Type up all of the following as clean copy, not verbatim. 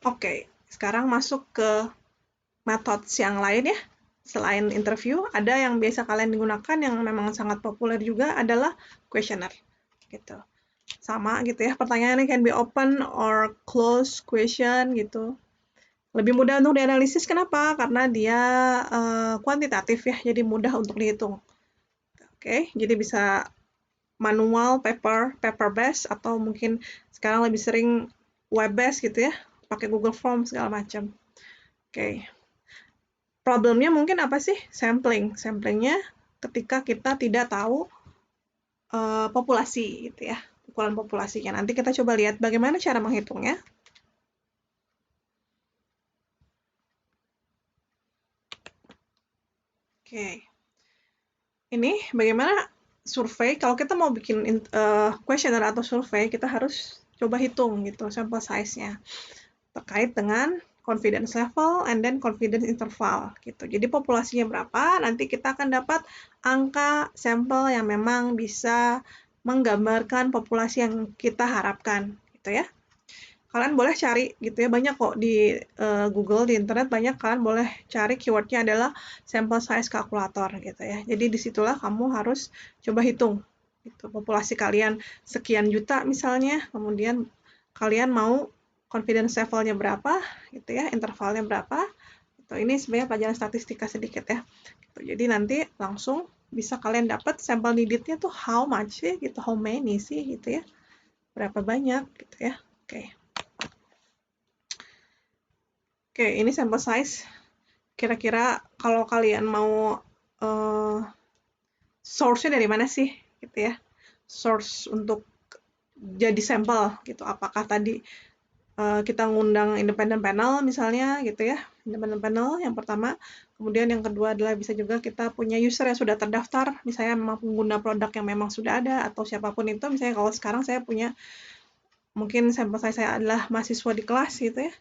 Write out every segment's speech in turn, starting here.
Oke, sekarang masuk ke metode yang lain ya. Selain interview, ada yang biasa kalian gunakan yang memang sangat populer juga adalah questionnaire. Gitu. Sama gitu ya, pertanyaannya can be open or close question gitu. Lebih mudah untuk dianalisis, kenapa? Karena dia kuantitatif ya, jadi mudah untuk dihitung. Oke, jadi bisa manual, paper based, atau mungkin sekarang lebih sering web based gitu ya, pakai Google Form segala macam. Oke, problemnya mungkin apa sih? Samplingnya ketika kita tidak tahu populasi gitu ya, ukuran populasinya. Nanti kita coba lihat bagaimana cara menghitungnya. Oke, ini bagaimana survei. Kalau kita mau bikin questionnaire atau survei, kita harus coba hitung gitu sample size-nya terkait dengan confidence level and then confidence interval gitu. Jadi populasinya berapa, nanti kita akan dapat angka sampel yang memang bisa menggambarkan populasi yang kita harapkan gitu ya. Kalian boleh cari gitu ya, banyak kok di Google, di internet banyak, kalian boleh cari keywordnya adalah sample size calculator gitu ya. Jadi disitulah kamu harus coba hitung gitu, populasi kalian sekian juta misalnya, kemudian kalian mau confidence levelnya berapa gitu ya, intervalnya berapa gitu. Ini sebenarnya pelajaran statistika sedikit ya gitu. Jadi nanti langsung bisa kalian dapat sampel needed-nya tuh how much sih gitu, how many sih gitu ya, berapa banyak gitu ya. Oke, ini sample size. Kira-kira kalau kalian mau source-nya dari mana sih gitu ya, source untuk jadi sampel gitu. Apakah tadi kita ngundang independent panel misalnya gitu ya, independent panel yang pertama. Kemudian yang kedua adalah bisa juga kita punya user yang sudah terdaftar, misalnya memang pengguna produk yang memang sudah ada, atau siapapun itu. Misalnya kalau sekarang saya punya, mungkin sampel saya adalah mahasiswa di kelas gitu ya.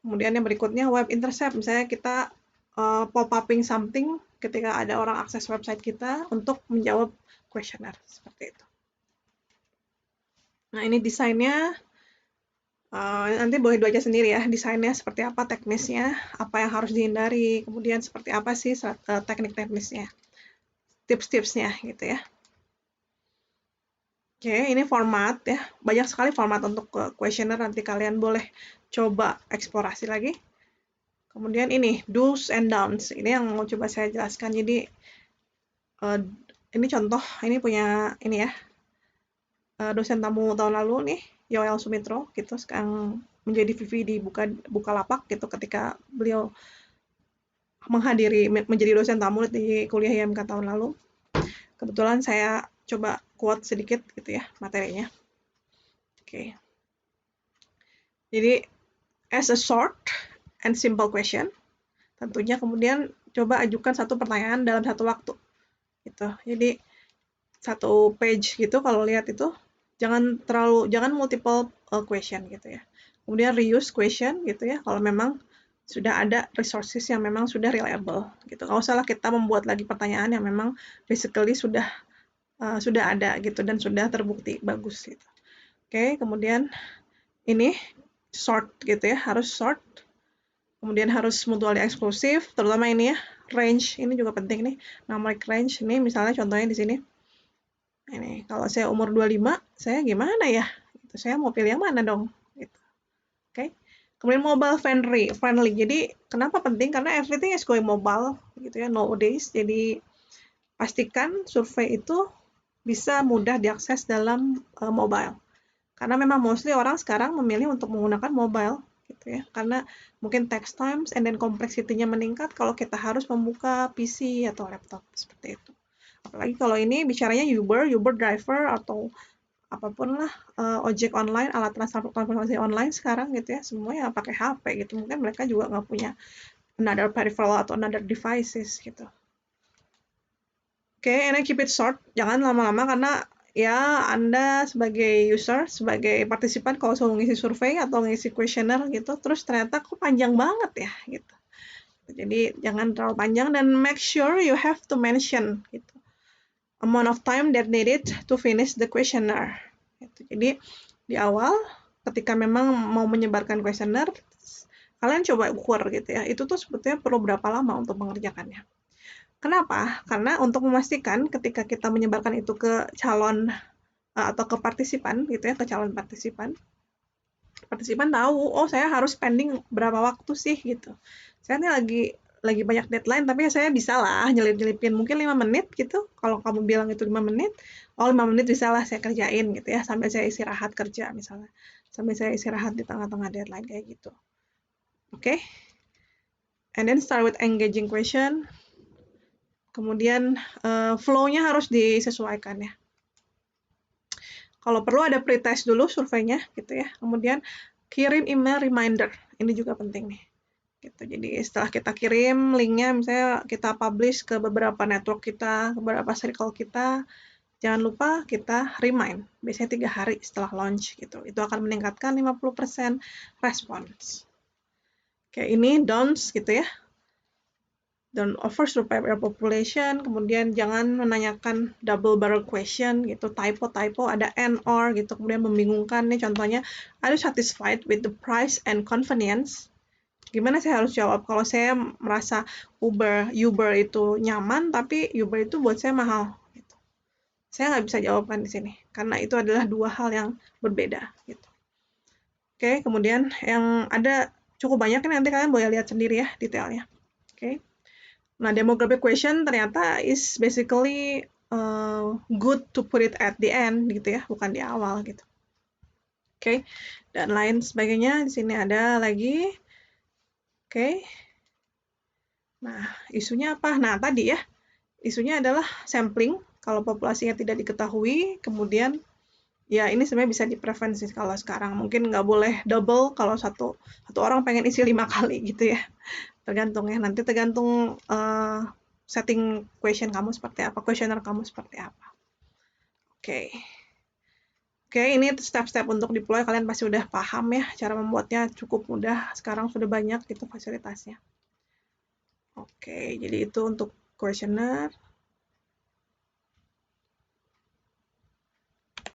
Kemudian yang berikutnya web intercept, misalnya kita pop-upping something ketika ada orang akses website kita untuk menjawab questionnaire, seperti itu. Nah, ini desainnya, nanti boleh baca sendiri ya, desainnya seperti apa, teknisnya, apa yang harus dihindari, kemudian seperti apa sih teknik teknisnya, tips-tipsnya gitu ya. Oke, ini format ya, banyak sekali format untuk questionnaire, nanti kalian boleh coba eksplorasi lagi. Kemudian ini do's and don'ts, ini yang mau coba saya jelaskan. Jadi ini contoh, ini punya ini ya, dosen tamu tahun lalu nih, Yoel Sumitro gitu, sekarang menjadi VP di Bukalapak gitu, ketika beliau menjadi dosen tamu di kuliah IMK tahun lalu. Kebetulan saya coba quote sedikit gitu ya materinya. Oke. Jadi as a short and simple question, tentunya kemudian coba ajukan satu pertanyaan dalam satu waktu gitu. Jadi satu page gitu, kalau lihat itu jangan multiple question gitu ya. Kemudian reuse question gitu ya, kalau memang sudah ada resources yang memang sudah reliable gitu. Nggak usah lah kita membuat lagi pertanyaan yang memang basically sudah ada gitu dan sudah terbukti bagus gitu. Oke, kemudian ini short gitu ya, harus short. Kemudian harus mutually exclusive, terutama ini ya, range ini juga penting nih. Numeric range ini misalnya contohnya di sini. Ini kalau saya umur 25, saya gimana ya? Gitu. Saya mau pilih yang mana dong? Gitu. Oke. Kemudian mobile friendly. Jadi kenapa penting? Karena everything is going mobile gitu ya nowadays. Jadi pastikan survei itu bisa mudah diakses dalam mobile. Karena memang mostly orang sekarang memilih untuk menggunakan mobile gitu ya. Karena mungkin text times and then complexity-nya meningkat kalau kita harus membuka PC atau laptop seperti itu. Apalagi kalau ini bicaranya Uber driver atau apapun lah, ojek online, alat transportasi online sekarang gitu ya, semua ya pakai HP gitu. Mungkin mereka juga nggak punya another peripheral atau another devices gitu. Oke, and keep it short, jangan lama-lama, karena ya Anda sebagai user, sebagai partisipan kalau mau ngisi survei atau ngisi questionnaire gitu, terus ternyata kok panjang banget ya gitu. Jadi jangan terlalu panjang, dan make sure you have to mention gitu amount of time that needed to finish the questionnaire. Gitu. Jadi di awal ketika memang mau menyebarkan kuesioner, kalian coba ukur gitu ya, itu tuh sebetulnya perlu berapa lama untuk mengerjakannya. Kenapa? Karena untuk memastikan ketika kita menyebarkan itu ke calon atau ke partisipan gitu ya, ke calon partisipan tahu, oh saya harus spending berapa waktu sih gitu. Saya nih lagi banyak deadline, tapi saya bisa lah nyelip-nyelipin mungkin 5 menit gitu. Kalau kamu bilang itu 5 menit, oh 5 menit bisa lah saya kerjain gitu ya, sambil saya istirahat kerja misalnya. Sambil saya istirahat di tengah-tengah deadline kayak gitu. Oke? And then start with engaging question. Kemudian flow-nya harus disesuaikan ya. Kalau perlu ada pretest dulu surveinya gitu ya. Kemudian kirim email reminder. Ini juga penting nih. Gitu. Jadi setelah kita kirim linknya, misalnya kita publish ke beberapa network kita, ke beberapa circle kita, jangan lupa kita remind. Biasanya 3 hari setelah launch gitu. Itu akan meningkatkan 50% respons. Oke, ini don'ts gitu ya. Don't oversupply your population, kemudian jangan menanyakan double barrel question gitu, typo ada and or gitu, kemudian membingungkan nih contohnya, are you satisfied with the price and convenience? Gimana saya harus jawab kalau saya merasa Uber itu nyaman tapi Uber itu buat saya mahal gitu. Saya nggak bisa jawabkan di sini karena itu adalah dua hal yang berbeda gitu. Oke, kemudian yang ada cukup banyak ini nanti kalian boleh lihat sendiri ya detailnya. Oke. Nah, demographic question ternyata is basically good to put it at the end gitu ya, bukan di awal gitu. Oke, dan lain sebagainya di sini ada lagi. Oke. Nah, isunya apa? Nah, tadi ya, isunya adalah sampling. Kalau populasinya tidak diketahui, kemudian ya ini sebenarnya bisa diprevensi kalau sekarang. Mungkin nggak boleh double kalau satu orang pengen isi 5 kali gitu ya. Tergantung ya, nanti tergantung setting question kamu seperti apa, questionnaire kamu seperti apa. Oke. Oke, ini step-step untuk deploy, kalian pasti udah paham ya, cara membuatnya cukup mudah, sekarang sudah banyak gitu fasilitasnya. Oke, jadi itu untuk questionnaire.